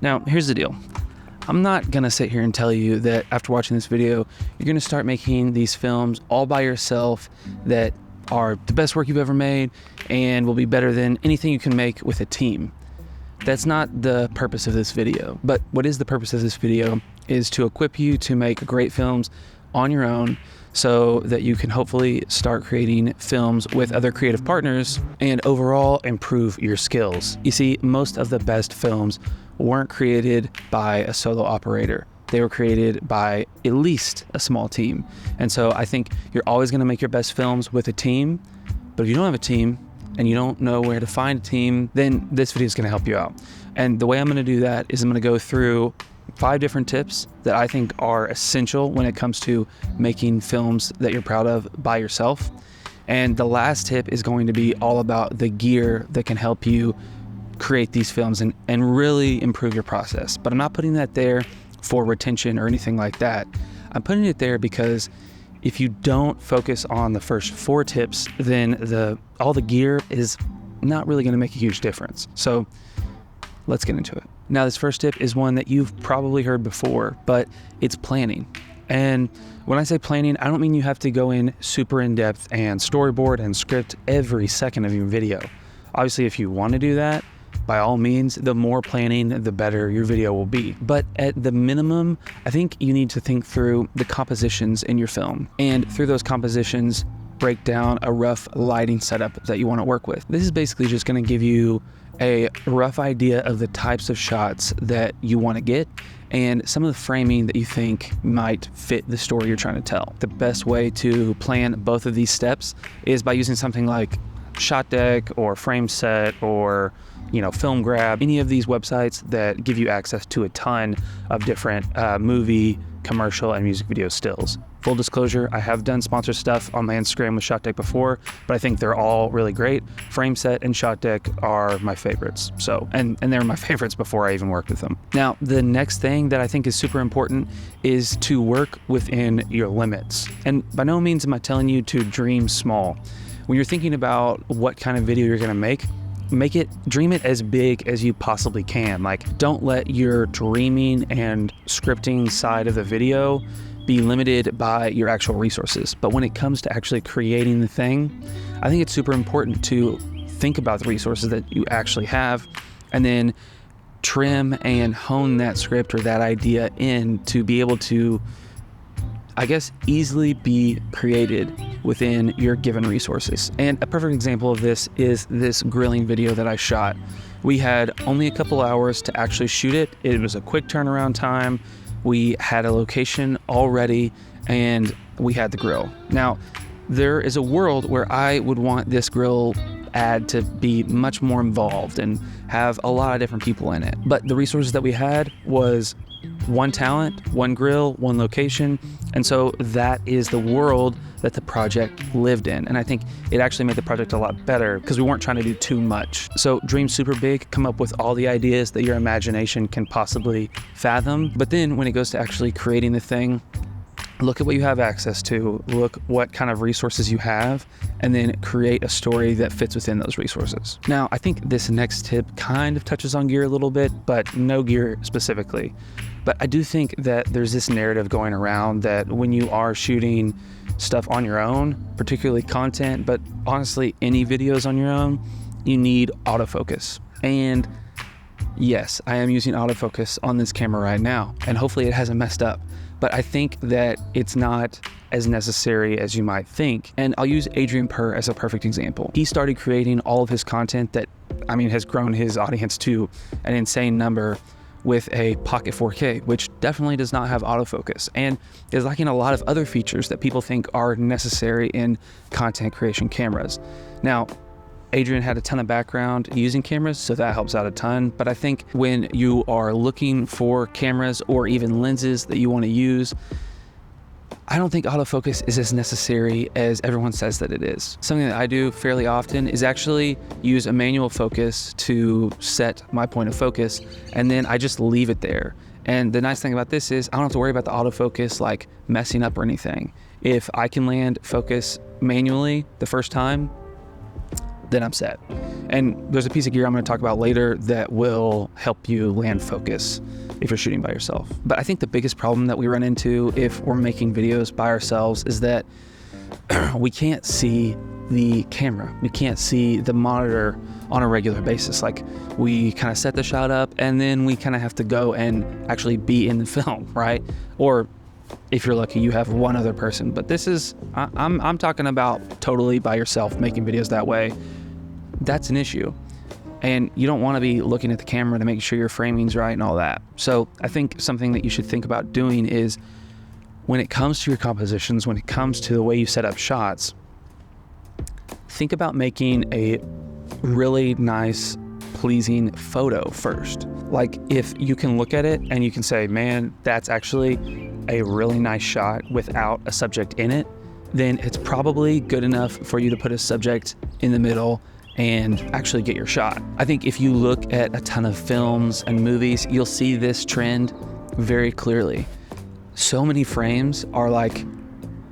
Now, here's the deal. I'm not gonna sit here and tell you that after watching this video, you're gonna start making these films all by yourself that are the best work you've ever made and will be better than anything you can make with a team. That's not the purpose of this video. But what is the purpose of this video is to equip you to make great films on your own so that you can hopefully start creating films with other creative partners and overall improve your skills. You see, most of the best films weren't created by a solo operator. They were created by at least a small team. And so I think you're always gonna make your best films with a team, but if you don't have a team and you don't know where to find a team, then this video is gonna help you out. And the way I'm gonna do that is I'm gonna go through 5 different tips that I think are essential when it comes to making films that you're proud of by yourself. And the last tip is going to be all about the gear that can help you create these films and really improve your process. But I'm not putting that there for retention or anything like that. I'm putting it there because if you don't focus on the first 4 tips, then all the gear is not really gonna make a huge difference. So let's get into it. Now, this first tip is one that you've probably heard before, but it's planning. And when I say planning, I don't mean you have to go in super in depth and storyboard and script every second of your video. Obviously, if you want to do that, by all means, the more planning, the better your video will be. But at the minimum, I think you need to think through the compositions in your film. And through those compositions, break down a rough lighting setup that you want to work with. This is basically just going to give you a rough idea of the types of shots that you want to get and some of the framing that you think might fit the story you're trying to tell. The best way to plan both of these steps is by using something like Shot Deck or Frame Set or Film Grab, any of these websites that give you access to a ton of different movie, commercial, and music video stills. Full disclosure, I have done sponsored stuff on my Instagram with Shot Deck before, but I think they're all really great. Frame Set and Shot Deck are my favorites. And they're my favorites before I even worked with them. Now, the next thing that I think is super important is to work within your limits. And by no means am I telling you to dream small. When you're thinking about what kind of video you're gonna dream it as big as you possibly can. Like, don't let your dreaming and scripting side of the video be limited by your actual resources. But when it comes to actually creating the thing, I think it's super important to think about the resources that you actually have and then trim and hone that script or that idea in to be able to, I guess, easily be created within your given resources. And a perfect example of this is this grilling video that I shot. We had only a couple hours to actually shoot it. It was a quick turnaround time. We had a location already and we had the grill. Now, there is a world where I would want this grill ad to be much more involved and have a lot of different people in it. But the resources that we had was one talent, one grill, one location. And so that is the world that the project lived in. And I think it actually made the project a lot better because we weren't trying to do too much. So dream super big, come up with all the ideas that your imagination can possibly fathom. But then when it goes to actually creating the thing, look at what you have access to, look what kind of resources you have, and then create a story that fits within those resources. Now, I think this next tip kind of touches on gear a little bit, but no gear specifically. But I do think that there's this narrative going around that when you are shooting stuff on your own, particularly content, but honestly, any videos on your own, you need autofocus. And yes, I am using autofocus on this camera right now, and hopefully it hasn't messed up. But I think that it's not as necessary as you might think. And I'll use Adrian Per as a perfect example. He started creating all of his content that, has grown his audience to an insane number with a Pocket 4K, which definitely does not have autofocus and is lacking a lot of other features that people think are necessary in content creation cameras. Now, Adrian had a ton of background using cameras, so that helps out a ton. But I think when you are looking for cameras or even lenses that you want to use, I don't think autofocus is as necessary as everyone says that it is. Something that I do fairly often is actually use a manual focus to set my point of focus, and then I just leave it there. And the nice thing about this is I don't have to worry about the autofocus like messing up or anything. If I can land focus manually the first time, then I'm set. And there's a piece of gear I'm going to talk about later that will help you land focus if you're shooting by yourself. But I think the biggest problem that we run into if we're making videos by ourselves is that we can't see the camera. We can't see the monitor on a regular basis. Like, we kind of set the shot up and then we kind of have to go and actually be in the film, right? Or if you're lucky, you have one other person. But this is, I'm talking about totally by yourself making videos that way. That's an issue. And you don't want to be looking at the camera to make sure your framing's right and all that. So I think something that you should think about doing is, when it comes to your compositions, when it comes to the way you set up shots, think about making a really nice, pleasing photo first. Like, if you can look at it and you can say, man, that's actually a really nice shot without a subject in it, then it's probably good enough for you to put a subject in the middle and actually get your shot. I think if you look at a ton of films and movies, you'll see this trend very clearly. So many frames are like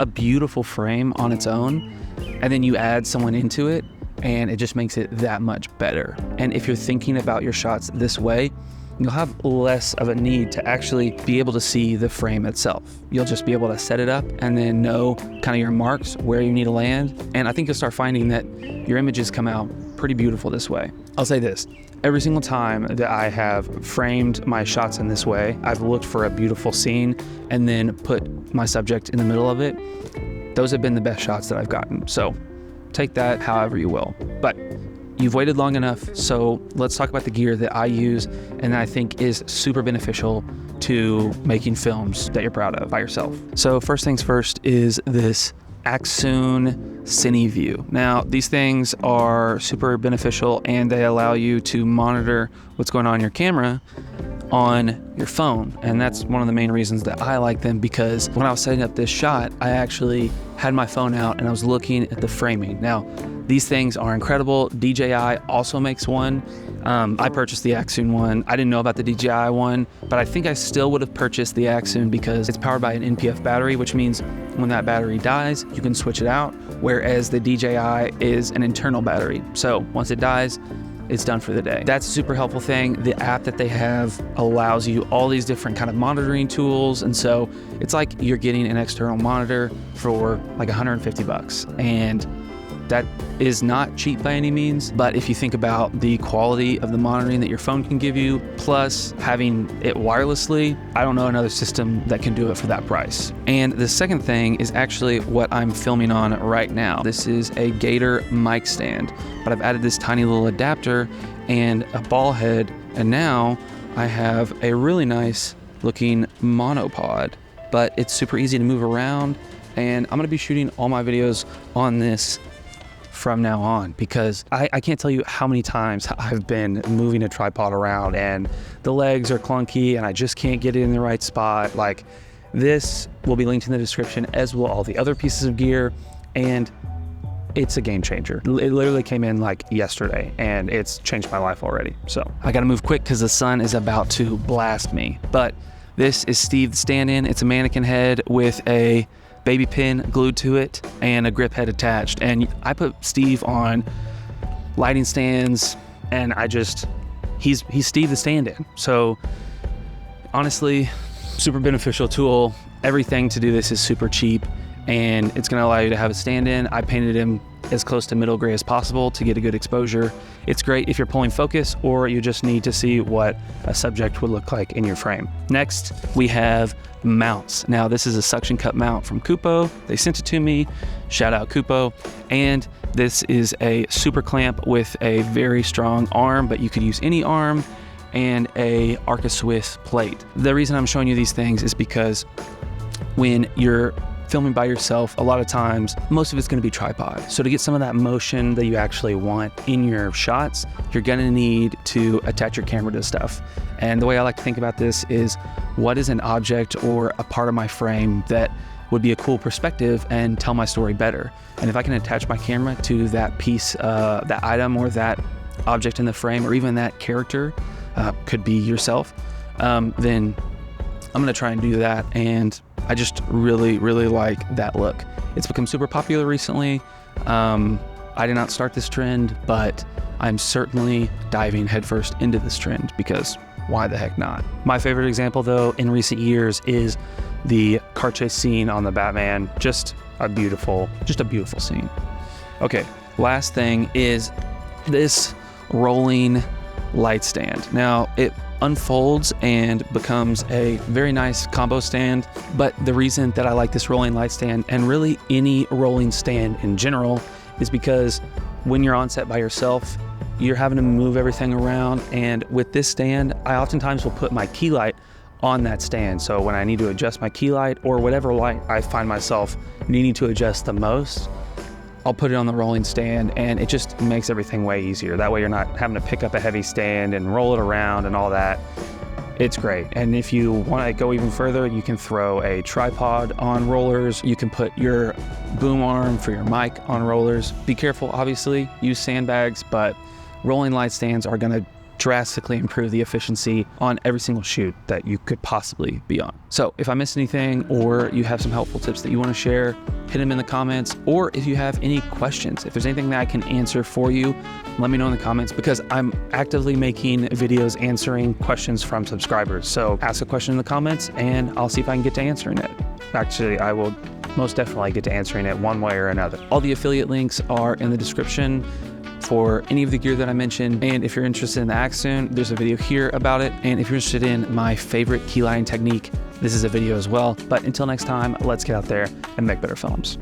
a beautiful frame on its own, and then you add someone into it and it just makes it that much better. And if you're thinking about your shots this way, you'll have less of a need to actually be able to see the frame itself. You'll just be able to set it up and then know kind of your marks, where you need to land. And I think you'll start finding that your images come out pretty beautiful this way. I'll say this, every single time that I have framed my shots in this way, I've looked for a beautiful scene and then put my subject in the middle of it. Those have been the best shots that I've gotten. So take that however you will. But you've waited long enough, so let's talk about the gear that I use and that I think is super beneficial to making films that you're proud of by yourself. So first things first is this ACCSOON CineView. Now, these things are super beneficial and they allow you to monitor what's going on in your camera on your phone. And that's one of the main reasons that I like them, because when I was setting up this shot, I actually had my phone out and I was looking at the framing. Now, these things are incredible. DJI also makes one. I purchased the ACCSOON one. I didn't know about the DJI one, but I think I still would have purchased the ACCSOON because it's powered by an NPF battery, which means when that battery dies, you can switch it out, whereas the DJI is an internal battery. So once it dies, it's done for the day. That's a super helpful thing. The app that they have allows you all these different kind of monitoring tools. And so it's like you're getting an external monitor for like 150 bucks. And that is not cheap by any means, but if you think about the quality of the monitoring that your phone can give you, plus having it wirelessly, I don't know another system that can do it for that price. And the second thing is actually what I'm filming on right now. This is a Gator mic stand, but I've added this tiny little adapter and a ball head, and now I have a really nice looking monopod, but it's super easy to move around, and I'm gonna be shooting all my videos on this from now on, because I can't tell you how many times I've been moving a tripod around and the legs are clunky and I just can't get it in the right spot. Like, this will be linked in the description, as will all the other pieces of gear, and it's a game changer. It literally came in like yesterday and it's changed my life already. So I gotta move quick because the sun is about to blast me. But this is Steve the stand-in. It's a mannequin head with a baby pin glued to it and a grip head attached. And I put Steve on lighting stands and he's Steve the stand-in. So honestly, super beneficial tool. Everything to do this is super cheap, and it's gonna allow you to have a stand-in. I painted him as close to middle gray as possible to get a good exposure. It's great if you're pulling focus or you just need to see what a subject would look like in your frame. Next, we have mounts. Now, this is a suction cup mount from Kupo. They sent it to me. Shout out Kupo. And this is a super clamp with a very strong arm, but you could use any arm, and a Arca Swiss plate. The reason I'm showing you these things is because when you're filming by yourself, a lot of times, most of it's gonna be tripod. So to get some of that motion that you actually want in your shots, you're gonna need to attach your camera to stuff. And the way I like to think about this is, what is an object or a part of my frame that would be a cool perspective and tell my story better? And if I can attach my camera to that piece, that item or that object in the frame, or even that character, could be yourself, then I'm gonna try and do that. And I just really, really like that look. It's become super popular recently. A I did not start this trend, but I'm certainly diving headfirst into this trend because why the heck not? My favorite example though in recent years is the car chase scene on the Batman. Just a beautiful scene. Okay, last thing is this rolling light stand. Now it unfolds and becomes a very nice combo stand, but the reason that I like this rolling light stand, and really any rolling stand in general, is because when you're on set by yourself, you're having to move everything around, and with this stand, I oftentimes will put my key light on that stand. So when I need to adjust my key light or whatever light I find myself needing to adjust the most, I'll put it on the rolling stand, and it just makes everything way easier. That way you're not having to pick up a heavy stand and roll it around and all that. It's great. And if you want to go even further, you can throw a tripod on rollers. You can put your boom arm for your mic on rollers. Be careful, obviously, use sandbags, but rolling light stands are going to drastically improve the efficiency on every single shoot that you could possibly be on. So if I missed anything, or you have some helpful tips that you want to share, hit them in the comments. Or if you have any questions, if there's anything that I can answer for you, let me know in the comments, because I'm actively making videos answering questions from subscribers. So ask a question in the comments and I'll see if I can get to answering it. Actually, I will most definitely get to answering it one way or another. All the affiliate links are in the description for any of the gear that I mentioned. And if you're interested in the ACCSOON, there's a video here about it. And if you're interested in my favorite key lighting technique, this is a video as well. But until next time, let's get out there and make better films.